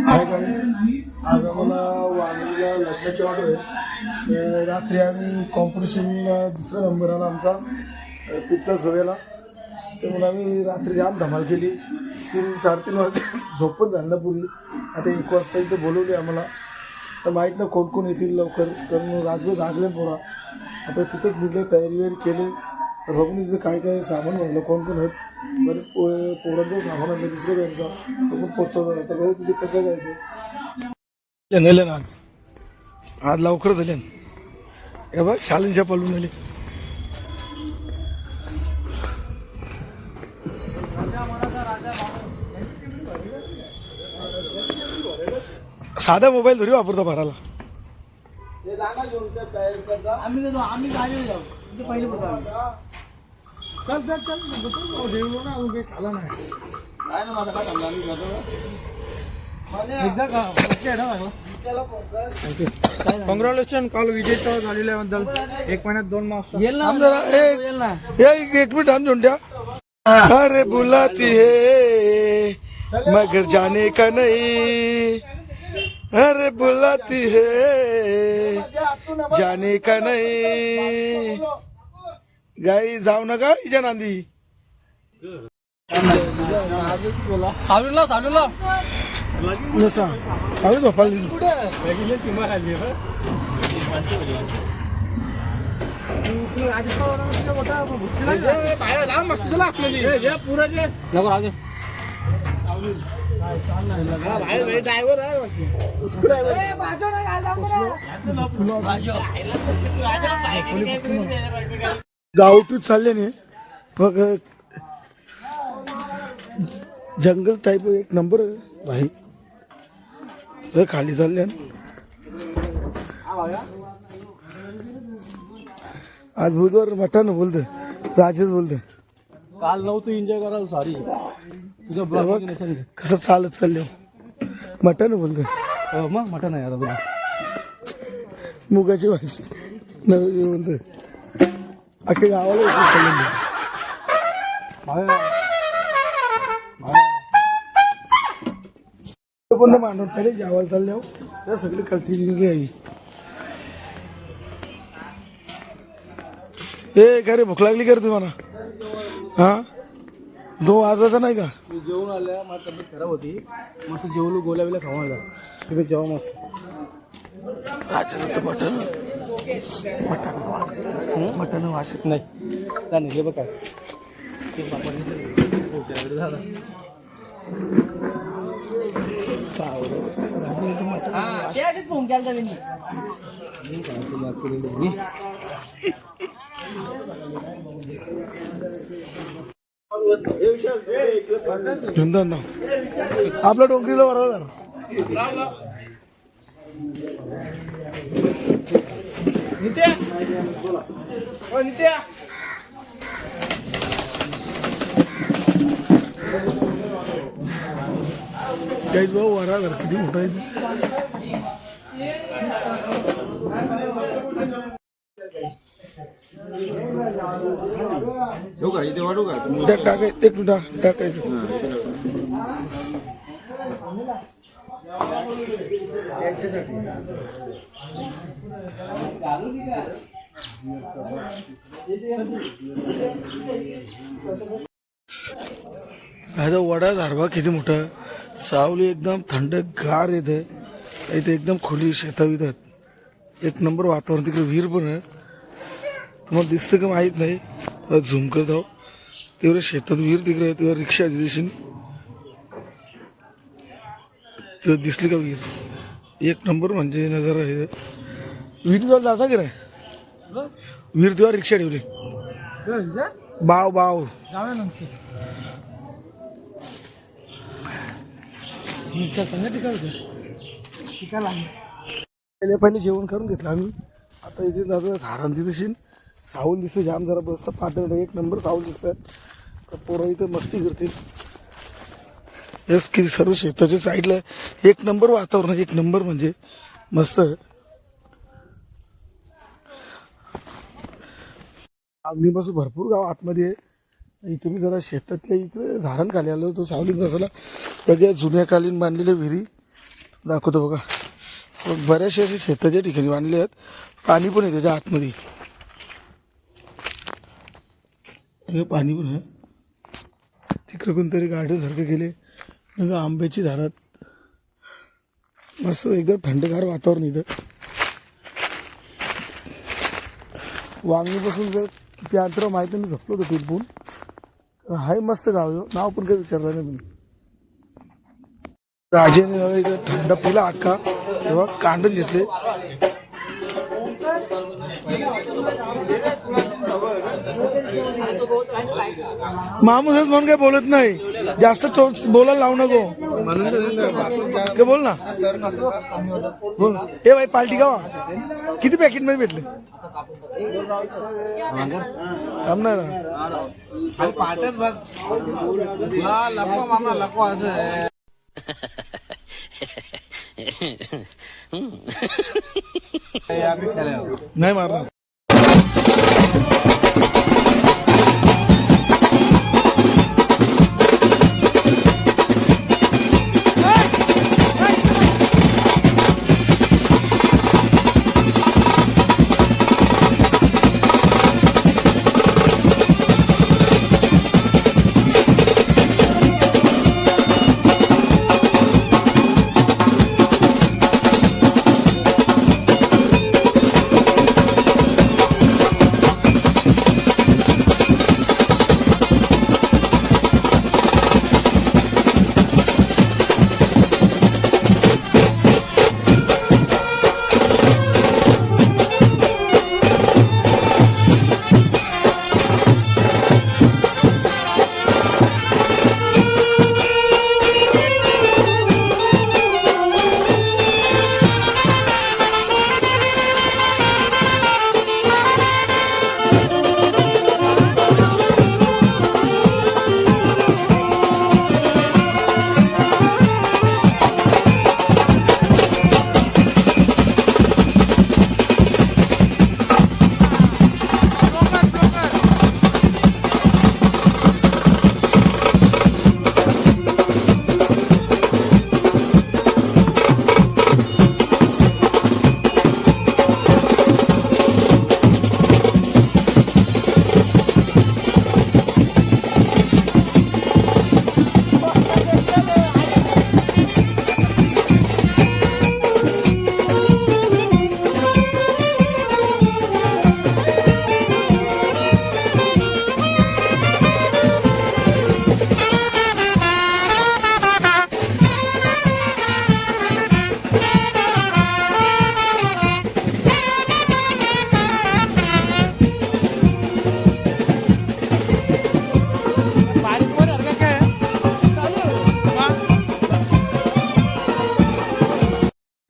काय काय आज आम्हाला वाणीला लग्नाची ऑर्डर आहे. रात्री आम्ही कॉम्पिटिशनला दुसरा नंबर आला आमचा पित्तळ झोव्याला. त्यामुळे आम्ही रात्री जाम धमाल केली. 3-3:30 वाजता झोप पण झाली ना पूर्वी. आता 1 वाजता इथं बोलवले आम्हाला. तर माहीत ना कोण कोण येतील लवकर, कारण राजभर जागले पोरा. आता तिथंच निघले, तयारी वगैरे केली. तर बघून तिथं काय काय सामान म्हणलं कोण कोण होत. बरं पोरांचं सामान आणलं दुसऱ्या बँकचा, तो पण पोचवलं. आता बघू तिथे कसं काय ते नेलं ना आज लवकर झाले. हे बघ शालींच्या पळून आले. साधा मोबाईल थोडी वापरता भरायला. आम्ही गाडी जाऊ पहिले चल चल चल ना उगे खाला नाही काय ना माझा काय धंदा मी जातो एकदा का कॉंग्रॅच्युलेशन काल विजय झालेल्याबद्दल 1 महिन्यात 2 मार्क्स येईल ना. एक मिनिट हम जोंड्या. अरे बुलाती है मगर जाने का नहीं, अरे बुलाती है जाने का नहीं. गाई जाऊ नका हिच्या नांदी. सावलीला सावलीला नसा सावली झोपाली. गावठीत चालले ने मग जंगल टाइप एक नंबर भाई. खाली चालले आज बुधवार. मटण बोलते राजेश बोलते. काल नव्हतं एन्जॉय करायला सॉरी तुझं ब्लॉग कसं चालत चालले मटण बोलते. मग मटण आहे आता तुला मुगाची भाजी नवी बोलते. अख्ख्या गावाला चालले. पण मांडून पहिले जेवायला चालले हो त्या सगळी कल्चर घ्यावी. ए काय रे भूक लागली का रे तुम्हाला? हा 2 वाजायचा नाही का? मी जेवून आल्या माझी तब्येत खराब होती. मस्त जेवलो गोल्या बिल्या खाऊन आला तुम्ही जेव्हा मस्त राजाचं मटण मटण मटण वाशत नाही त्या निघले बघ काय फोन केला आपल्या डोंगरीला बरोबर काहीच भाऊ वरा जर किती मोठा आहे. टाकायचं 1 मिनिट टाकायचं. वडा धारवा किती मोठा. सावली एकदम थंड गार येते. इथे एकदम खोली शेतावीत आहेत. 1 नंबर वातावरण. तिकडे विहीर पण आहे. तुम्हाला दिसतं का माहीत नाही. झूम करत आहो तेवढ्या शेतात विहीर तिकडे तेव्हा रिक्षा दिसेल तर दिसली का विहीर. 1 नंबर म्हणजे नजारा आहे. विहीर जाऊन जाता की नाही विहीर तेव्हा रिक्षा ठेवली. बाव बाव पहिले जेवण करून घेतलं आम्ही. आता इथे जातो धारण दिसेल. सावल दिसते जाम जरा बसतं पाटण 1 नंबर सावल दिसतात. तर पोरं इथे मस्ती करतील. हेच किती सर्व शेताच्या साईडला 1 नंबर वातावरण. 1 नंबर म्हणजे मस्त. आग्नीपासून भरपूर गाव आतमध्ये आहे. इथे मी जरा शेतातल्या इकडे झाडण खाली आलो होतो सावलीत बसायला. सगळ्या जुन्याकालीन बांधलेल्या विहिरी दाखवतो बघा. बऱ्याचशा असे शेताच्या ठिकाणी बांधले आहेत. पाणी पण आहे त्याच्या आतमध्ये. हे पाणी पण आहे. तिकडे कोणतरी गार्डन सारखं केले. आंब्याची झाडात मस्त एकदम थंडगार वातावरण इथं. वांगणीपासून जर किती अंतर माहिती नाही, झोपलो होतो टिपून. हाय मस्त गाव. नाव पण काही विचारलं नाही तुम्ही. राजेने इथं थंड पिला अक्का तेव्हा कांडून घेतले. माणूसच म्हणून काही बोलत नाही. जास्त बोलायला लावू नको. काय बोल ना. बोल. हे भाई पार्टी का किती पॅकेट मध्ये भेटले. थांबणार ना. नाही मारणार.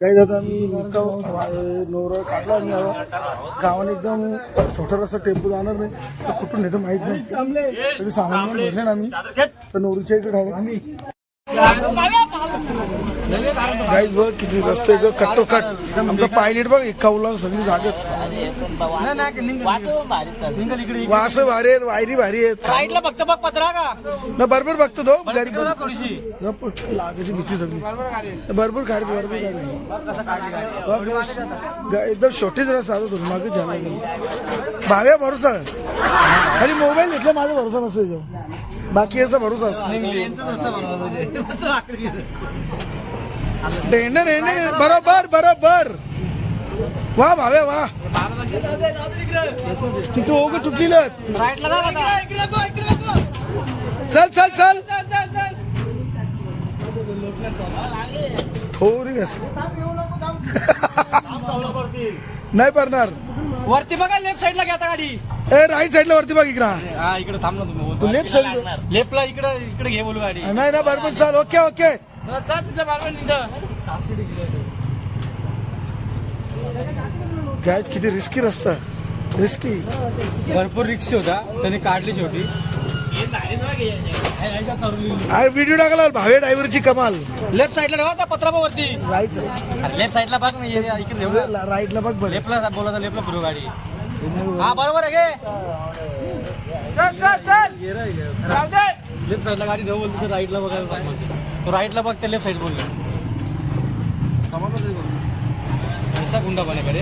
काही जाता आम्ही नोरा काढला आणि गावाने एकदम छोटा रस्ता टेम्पो जाणार नाही तर कुठून नेतो माहित नाही. तरी सामान भरले ना आम्ही तर नोरीच्या इकडे गाईज बघ किती रस्ते एकदम कट्टोकट. आमचा पायलट बघ एकावला सगळी जागेत. वास भारी आहेत, वायरी भारी आहेत. फक्त बघ पत्रा का ना बरोबर बघतो तो गरीब थोडीशी लागायची भीती सगळी. भरपूर खारी बरोबर एकदम शॉर्टेज रस्ता आता तुम्ही मागे झाला गेलो. भाव्या भरोसा खाली मोबाईल घेतला माझा भरोसा नसतो त्याच्यावर. बाकी याचा भरोसा असतो. बरोबर बरोबर. वा भाव्या वा. तिथे ओघ चुकलेलं. चल चल चल थोडी घस नाही पडणार. वरती बघा लेफ्ट साईडला घ्या गाडी. ए राईट साईडला वरती बघ इकडं. हा इकडे थांब ना तुम्ही. तू लेफ्ट साईड लेफ्टला इकडे इकडे घे बोलू गाडी. नाही ना बरोबर चाल. Okay okay. काय किती रिस्की रस्ता. रिस्की भरपूर रिक्षा होता त्यांनी काढली शेवटी. अरे व्हिडिओ टाकला भावे ड्रायव्हरची कमाल. लेफ्ट साईडला ठेवा त्या पत्रावरती. राईट साईड लेफ्ट साईडला बघ नाही इकडे राईटला बघ बरं. लेफ्टला बोला लेफ्टला फिरू गाडी. हा बरोबर आहे घे. लेफ्ट साईडला गाडी जवळ बोलतो राईटला बघायला. तो राईटला बघ त्या लेफ्ट साईड बोलतो. ऐसा गुंडा बने करे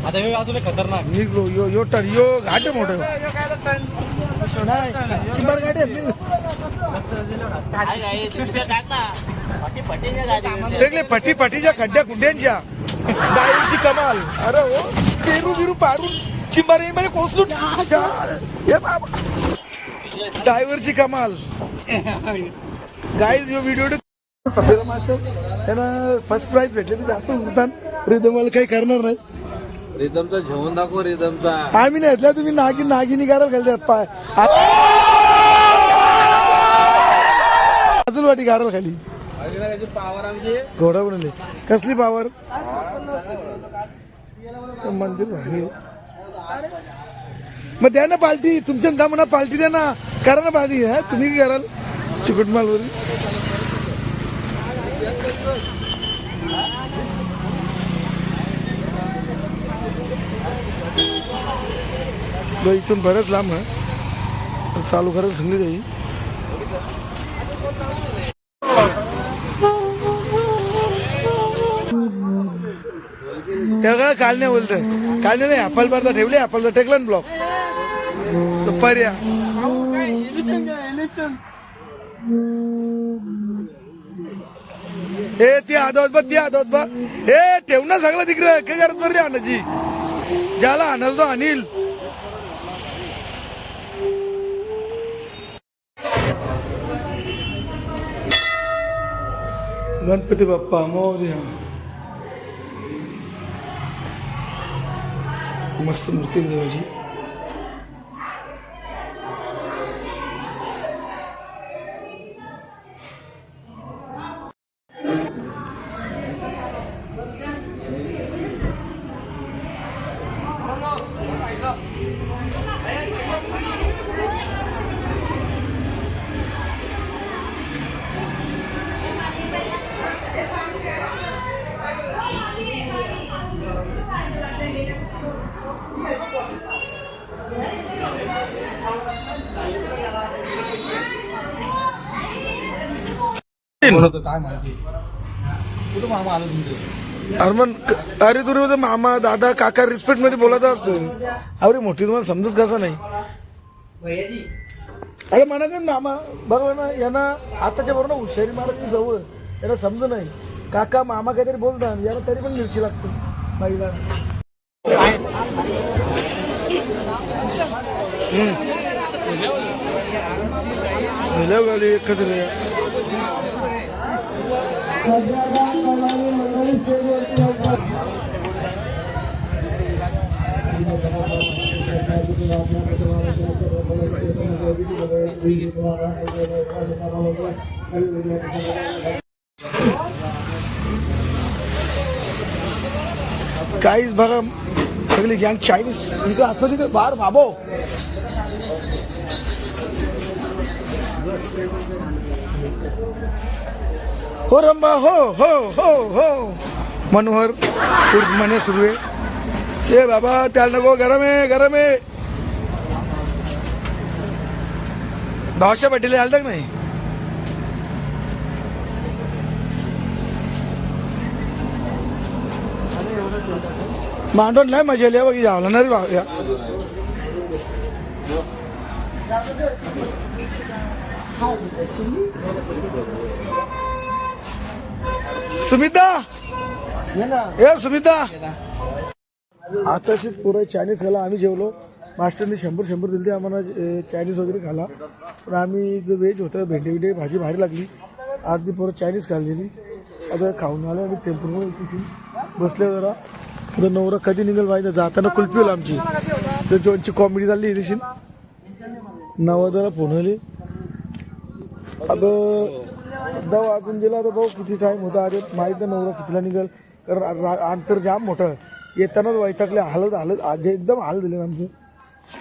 आता हे अजून खतरनाक निघलो यो यो टर यो घाट आहे मोठं नाही चिंबार गाडी आहे वेगळे पटी पटीच्या खड्ड्या गुड्ड्यांच्या डायव्हरची कमाल अरे हो पेरू बिरू पारून चिंबार मध्ये कोसलून हे बाबा डायव्हरची कमाल गाईज यो व्हिडिओ सफेद मास्टर त्यांना फर्स्ट प्राइज भेटले तर जास्त उरतान रिदमला काही करणार नाही रिदमचा घेऊन दाखव रिदमचा आम्ही नाही घेतला तुम्ही नागिनी गाडा खाली अजून वाटी गाडा खाली पावर आमची घोडा बनवले कसली पावर मंदिर भारी आहे. मग द्या ना पार्टी तुमच्या दामना पार्टी द्या ना करा ना पार्टी हा तुम्ही काय कराल चिकट मालवर इथून बरंच लांब आहे चालू करायला सांगली जाईल काल नाही बोलतोय काल नाही ऍपल भरता ठेवले ऍपलचा टेकला ना ब्लॉक पर्या हे ती आदवत बा हे ठेव ना सगळं तिकडे काय करत बरं आणायची ज्याला आणल तो अनिल गणपती बाप्पा मोरया मस्त मूर्ती देवाची काय माहिती कुठं मामा आलं तुमचं अरे मग अरे तुरे मामा दादा काका रिस्पेक्ट मध्ये बोलायचं असतं अरे मोठी तुम्हाला समजत कसा नाही अरे म्हणा का मामा बघा ना यांना आताच्या बरोबर हुशारी मारायची सवय यांना समज नाही काका मामा काहीतरी बोलतात याला तरी पण मिरची लागते बाईला एकत्र काहीच बघा सगळी गँग चायनीज इथे आतमध्ये बाहेर भाबो हो रंबा हो हो हो हो मनोहर मने सुरू आहे ए बाबा त्याला नको गरम आहे भावशा पाटील आलं तर नाही मांडवण नाही मजा आली बघी जावला ना रे भाव्या सुमिता ए सुमिता आताशीच पुरं चायनीज खाला आम्ही जेवलो मास्टरनी 100 दिले आम्हाला चायनीज वगैरे खाला पण आम्ही जो व्हेज होतं भेंडी भाजी भारी लागली अर्धी पोरं चायनीज खाल्लेली आता खाऊन आलं आणि टेम्पोमध्ये बसले जरा आता नवरा कधी निघेल माहिती जाताना कुल्फी होईल आमची तर जोनची कॉमेडी झाली तशी नवदाला फोन आली आता 10 वाजून गेला तर भाऊ किती टाइम होता अरे माहित नाही नवरा कितीला निघेल कारण अंतर जाम मोठं येतानाच वैतागले हालत आज एकदम हाल दिले आमचं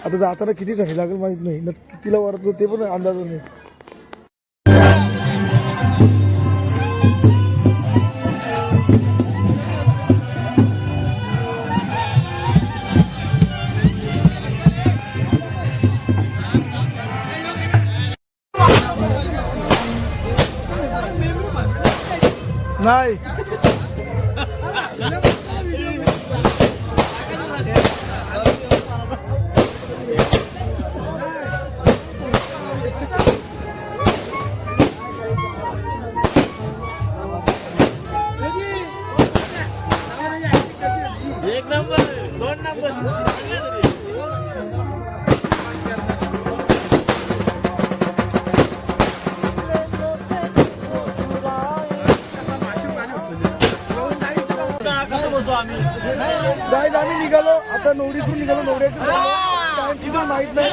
आता जाताना किती थंडी लागेल माहित नाही कितीला वरत ते पण अंदाज नाही नाही एक नंबर 2 नंबर गाईज आम्ही निघालो आता नवरीतून निघालो नवऱ्यातून तिथून माहित नाही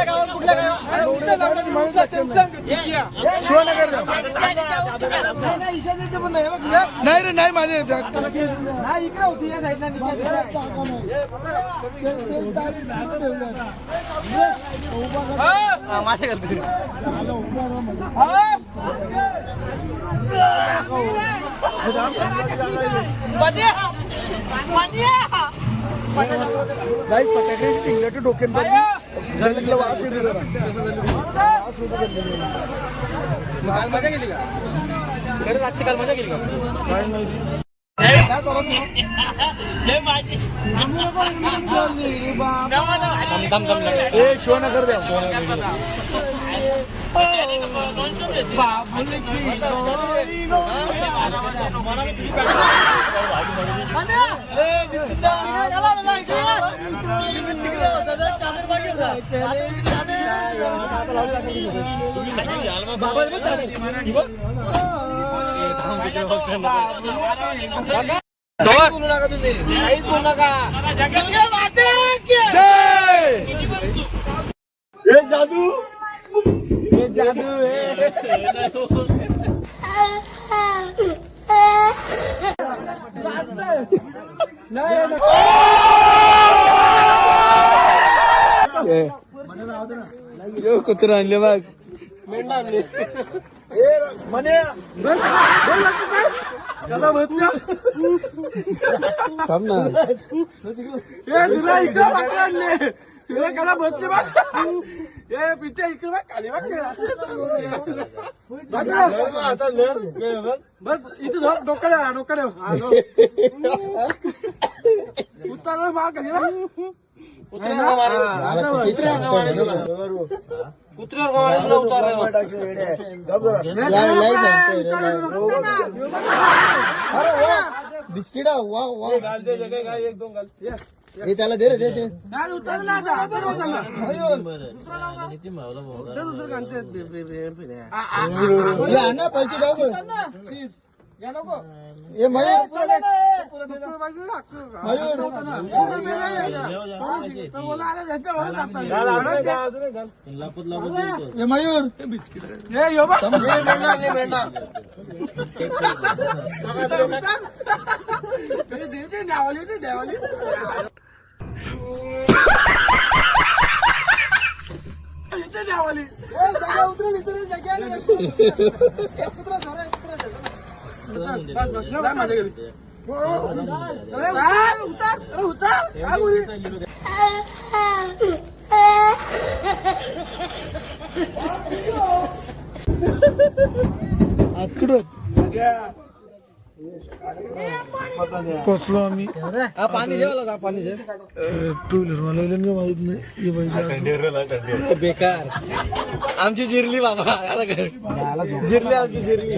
शिवनगर नाही रे नाही माझे इकडे होती या साईडला माझे करते गाईज फटाके निघल्या डोक्यात जळलं वास येतो जरा वास येतो काल मजा केली का खरंच आजची काल मजा केली का काय माहिती ए शिवनगर द्या बोलू नका तुम्ही काहीच बोलू नका जादू जादू कुत्रा आणले बघ मेंढा आणले थांब ना तुला इकडे बाकडे आणले तुला कदा बसले बघ हे पिच्च्या इकडे बघ खाली बघ बस इथे डोक्याला डोक्याला उतरला माग बिस्किट वा वा एक दोन घाल हे त्याला दे रे दे उतरला ना पैसे जाऊ ये मयूर ये मयूर पोचलो आम्ही पाणी जेवायला पाणी जे टू व्हीलर मला माहित नाही ये पाहिजे बेकार आमची जिरली बाबा जिरली आमची जिरली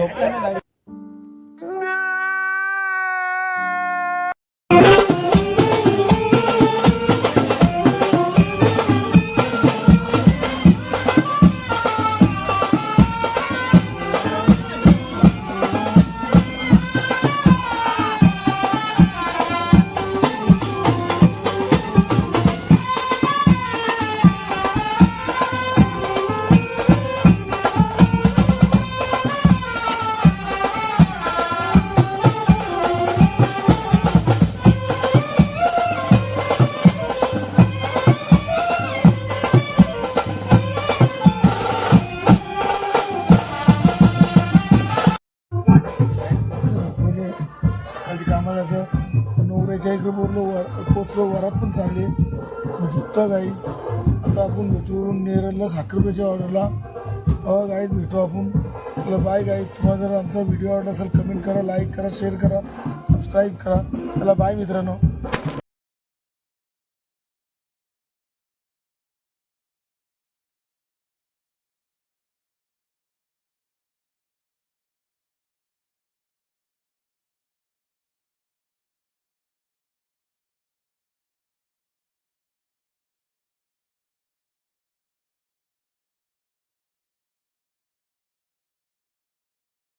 नवऱ्याच्या इकडे पोचलो वरात पण चालले झुकता गाईज आता आपण भेटून नेरळला साखरपेच्या ऑर्डरला हो गाईज भेटू आपण. चला बाय गाईज. तुम्हाला जर आमचा व्हिडिओ आवडला असेल कमेंट करा, लाईक करा, शेअर करा, सबस्क्राईब करा. चला बाय मित्रांनो.